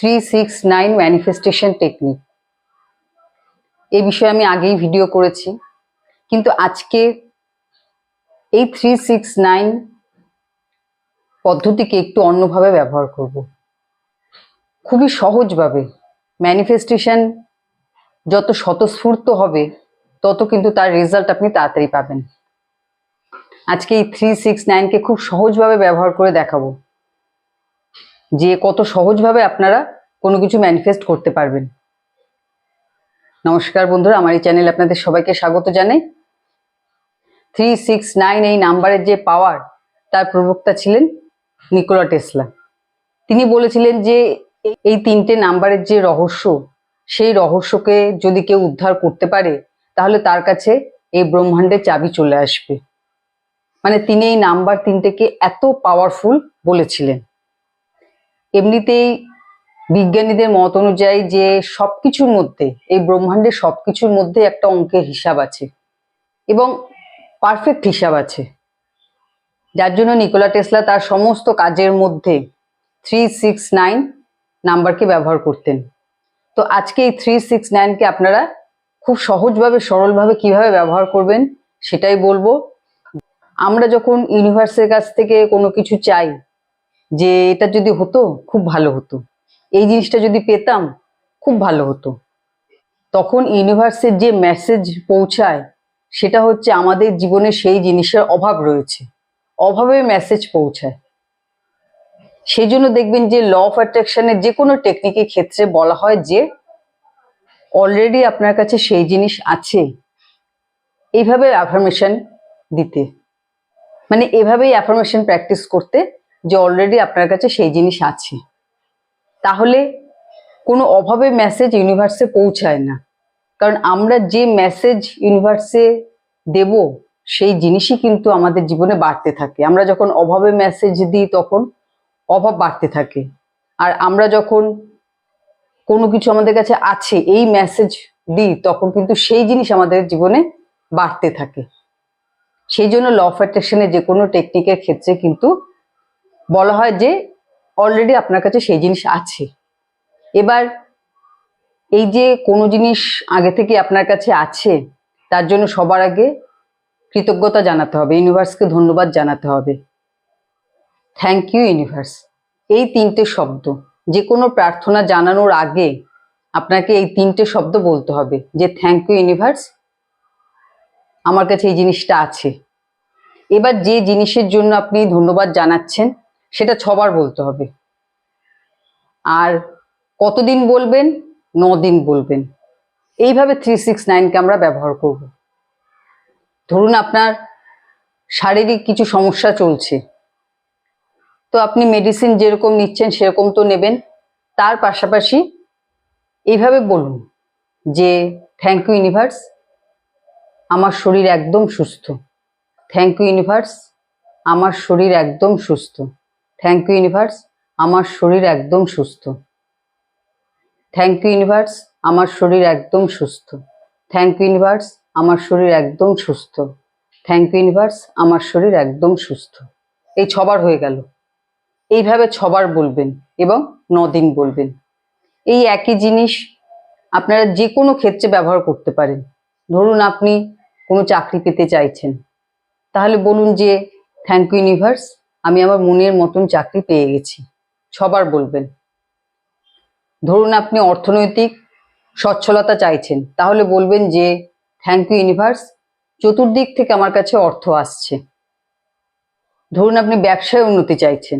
369 manifestation technique, এই বিষয়ে আমি আগেই ভিডিও করেছি, কিন্তু আজকে এই 369 পদ্ধতিকে একটু অন্যভাবে ব্যবহার করব। খুবই সহজভাবে। ম্যানিফেস্টেশন যত স্বতঃস্ফূর্ত হবে তত কিন্তু তার রেজাল্ট আপনি তাড়াতাড়ি পাবেন। আজকে এই 369কে খুব সহজভাবে ব্যবহার করে দেখাবো যে কত সহজভাবে আপনারা কোনো কিছু ম্যানিফেস্ট করতে পারবেন। নমস্কার বন্ধুরা, আমার এই চ্যানেলে আপনাদের সবাইকে স্বাগত জানাই। 369 এই নাম্বারের যে পাওয়ার, তার প্রবক্তা ছিলেন নিকোলা টেসলা। তিনি বলেছিলেন যে এই 3টে নাম্বারের যে রহস্য, সেই রহস্যকে যদি কেউ উদ্ধার করতে পারে তাহলে তার কাছে এই ব্রহ্মাণ্ডের চাবি চলে আসবে। মানে তিনি এই নাম্বার 3টেকে এত পাওয়ারফুল বলেছিলেন। এমনিতেই বিজ্ঞানীদের মত অনুযায়ী যে সবকিছুর মধ্যে, এই ব্রহ্মাণ্ডের সবকিছুর মধ্যে একটা অঙ্কের হিসাব আছে এবং পারফেক্ট হিসাব আছে, যার জন্য নিকোলা টেসলা তার সমস্ত কাজের মধ্যে 369 নাম্বারকে ব্যবহার করতেন। তো আজকে এই 369কে আপনারা খুব সহজভাবে, সরলভাবে কিভাবে ব্যবহার করবেন সেটাই বলবো। আমরা যখন ইউনিভার্সের কাছ থেকে কোনো কিছু চাই যে এটা যদি হতো খুব ভালো হতো, এই জিনিসটা যদি পেতাম খুব ভালো হতো, তখন ইউনিভার্সের যে মেসেজ পৌঁছায় সেটা হচ্ছে আমাদের জীবনে সেই জিনিসের অভাব রয়েছে, অভাবের মেসেজ পৌঁছায়। সেই জন্য দেখবেন যে ল অফ অ্যাট্রাকশনের যে কোনো টেকনিকের ক্ষেত্রে বলা হয় যে অলরেডি আপনার কাছে সেই জিনিস আছে। এইভাবে অ্যাফার্মেশন দিতে, মানে এভাবেই অ্যাফার্মেশন প্র্যাকটিস করতে যে অলরেডি আপনার কাছে সেই জিনিস আছে, তাহলে কোনো অভাবের মেসেজ ইউনিভার্সে পৌঁছায় না। কারণ আমরা যে মেসেজ ইউনিভার্সে দেব সেই জিনিসই কিন্তু আমাদের জীবনে বাড়তে থাকে। আমরা যখন অভাবের মেসেজ দিই তখন অভাব বাড়তে থাকে, আর আমরা যখন কোনো কিছু আমাদের কাছে আছে এই মেসেজ দিই তখন কিন্তু সেই জিনিস আমাদের জীবনে বাড়তে থাকে। সেই জন্য ল অফ অ্যাট্রাকশনের যে কোনো টেকনিকের ক্ষেত্রে কিন্তু বলা হয় যে অলরেডি আপনার কাছে সেই জিনিস আছে। এবার এই যে কোনো জিনিস আগে থেকে আপনার কাছে আছে, তার জন্য সবার আগে কৃতজ্ঞতা জানাতে হবে, ইউনিভার্সকে ধন্যবাদ জানাতে হবে। থ্যাংক ইউ ইউনিভার্স, এই 3টে শব্দ যে কোনো প্রার্থনা জানানোর আগে আপনাকে এই 3টে শব্দ বলতে হবে যে থ্যাংক ইউ ইউনিভার্স, আমার কাছে এই জিনিসটা আছে। এবার যে জিনিসের জন্য আপনি ধন্যবাদ জানাচ্ছেন সেটা 6বার বলতে হবে। আর কতদিন বলবেন? 9 দিন বলবেন। এইভাবে 369কে আমরা ব্যবহার করব। ধরুন আপনার শারীরিক কিছু সমস্যা চলছে, তো আপনি মেডিসিন যেরকম নিচ্ছেন সেরকম তো নেবেন, তার পাশাপাশি এইভাবে বলুন যে থ্যাংক ইউ ইউনিভার্স, আমার শরীর একদম সুস্থ। থ্যাংক ইউ ইউনিভার্স, আমার শরীর একদম সুস্থ। থ্যাংক ইউ ইউনিভার্স, আমার শরীর একদম সুস্থ। থ্যাংক ইউ ইউনিভার্স, আমার শরীর একদম সুস্থ। থ্যাংক ইউ ইউনিভার্স, আমার শরীর একদম সুস্থ। থ্যাংক ইউ ইউনিভার্স, আমার শরীর একদম সুস্থ। এই 6বার হয়ে গেল। এইভাবে 6বার বলবেন এবং 9 দিন বলবেন। এই একই জিনিস আপনারা যে কোনো ক্ষেত্রে ব্যবহার করতে পারেন। ধরুন আপনি কোনো চাকরি পেতে চাইছেন, তাহলে বলুন যে থ্যাংক ইউ ইউনিভার্স, আমি আমার মনের মতন চাকরি পেয়ে গেছি। 6বার বলবেন। ধরুন আপনি অর্থনৈতিক সচ্ছলতা চাইছেন, তাহলে বলবেন যে থ্যাংক ইউ ইউনিভার্স, চতুর্দিক থেকে আমার কাছে অর্থ আসছে। ধরুন আপনি ব্যবসায় উন্নতি চাইছেন,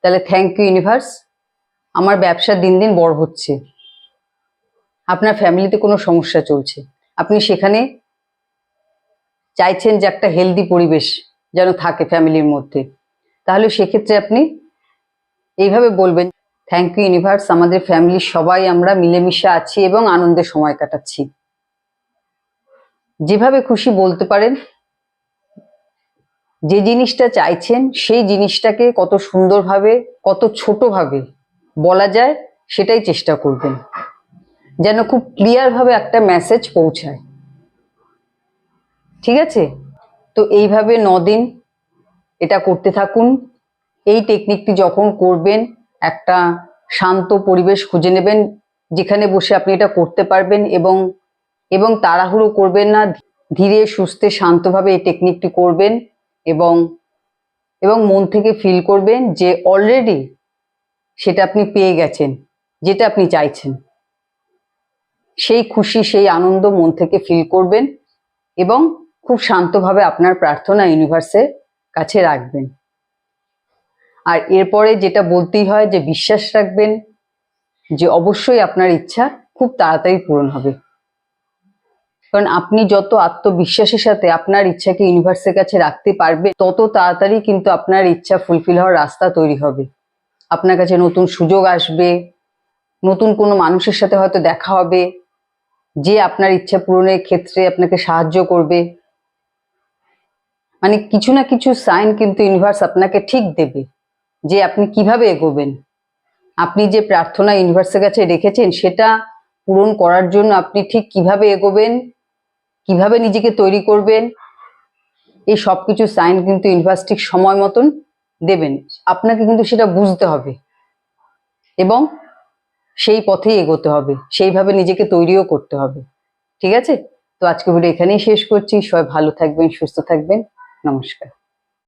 তাহলে থ্যাংক ইউ ইউনিভার্স, আমার ব্যবসা দিন দিন বড় হচ্ছে। আপনার ফ্যামিলিতে কোনো সমস্যা চলছে, আপনি সেখানে চাইছেন যে একটা হেলদি পরিবেশ যেন থাকে ফ্যামিলির মধ্যে, তাহলে সেক্ষেত্রে আপনি এইভাবে বলবেন থ্যাংক ইউ ইউনিভার্স, আমাদের ফ্যামিলির সবাই আমরা মিলেমিশে আছি এবং আনন্দের সময় কাটাচ্ছি। যেভাবে খুশি বলতে পারেন। যে জিনিসটা চাইছেন সেই জিনিসটাকে কত সুন্দরভাবে, কত ছোটভাবে বলা যায় সেটাই চেষ্টা করবেন, যেন খুব ক্লিয়ারভাবে একটা মেসেজ পৌঁছায়। ঠিক আছে? তো এইভাবে 9 দিন এটা করতে থাকুন। এই টেকনিকটি যখন করবেন একটা শান্ত পরিবেশ খুঁজে নেবেন যেখানে বসে আপনি এটা করতে পারবেন, এবং এবং তাড়াহুড়ো করবেন না, ধীরে সুস্থে শান্তভাবে এই টেকনিকটি করবেন, এবং এবং মন থেকে ফিল করবেন যে অলরেডি সেটা আপনি পেয়ে গেছেন, যেটা আপনি চাইছেন। সেই খুশি, সেই আনন্দ মন থেকে ফিল করবেন এবং খুব শান্তভাবে আপনার প্রার্থনা ইউনিভার্সের কাছে রাখবেন। আর এরপরে যেটা বলতেই হয় যে বিশ্বাস রাখবেন যে অবশ্যই আপনার ইচ্ছা খুব তাড়াতাড়ি পূরণ হবে। কারণ আপনি যত আত্মবিশ্বাসের সাথে আপনার ইচ্ছাকে ইউনিভার্সের কাছে রাখতে পারবেন, তত তাড়াতাড়ি কিন্তু আপনার ইচ্ছা ফুলফিল হওয়ার রাস্তা তৈরি হবে। আপনার কাছে নতুন সুযোগ আসবে, নতুন কোনো মানুষের সাথে হয়তো দেখা হবে যে আপনার ইচ্ছা পূরণের ক্ষেত্রে আপনাকে সাহায্য করবে। মানে কিছু না কিছু সাইন কিন্তু ইউনিভার্স আপনাকে ঠিক দেবে যে আপনি কিভাবে এগোবেন। আপনি যে প্রার্থনা ইউনিভার্সের কাছে রেখেছেন সেটা পূরণ করার জন্য আপনি ঠিক কিভাবে এগোবেন, কিভাবে নিজেকে তৈরি করবেন, এই সবকিছু সাইন কিন্তু ইউনিভার্স ঠিক সময় মতন দেবেন। আপনাকে কিন্তু সেটা বুঝতে হবে এবং সেই পথেই এগোতে হবে, সেইভাবে নিজেকে তৈরিও করতে হবে। ঠিক আছে? তো আজকে ভিডিও এখানেই শেষ করছি। সবাই ভালো থাকবেন, সুস্থ থাকবেন। নমস্কার।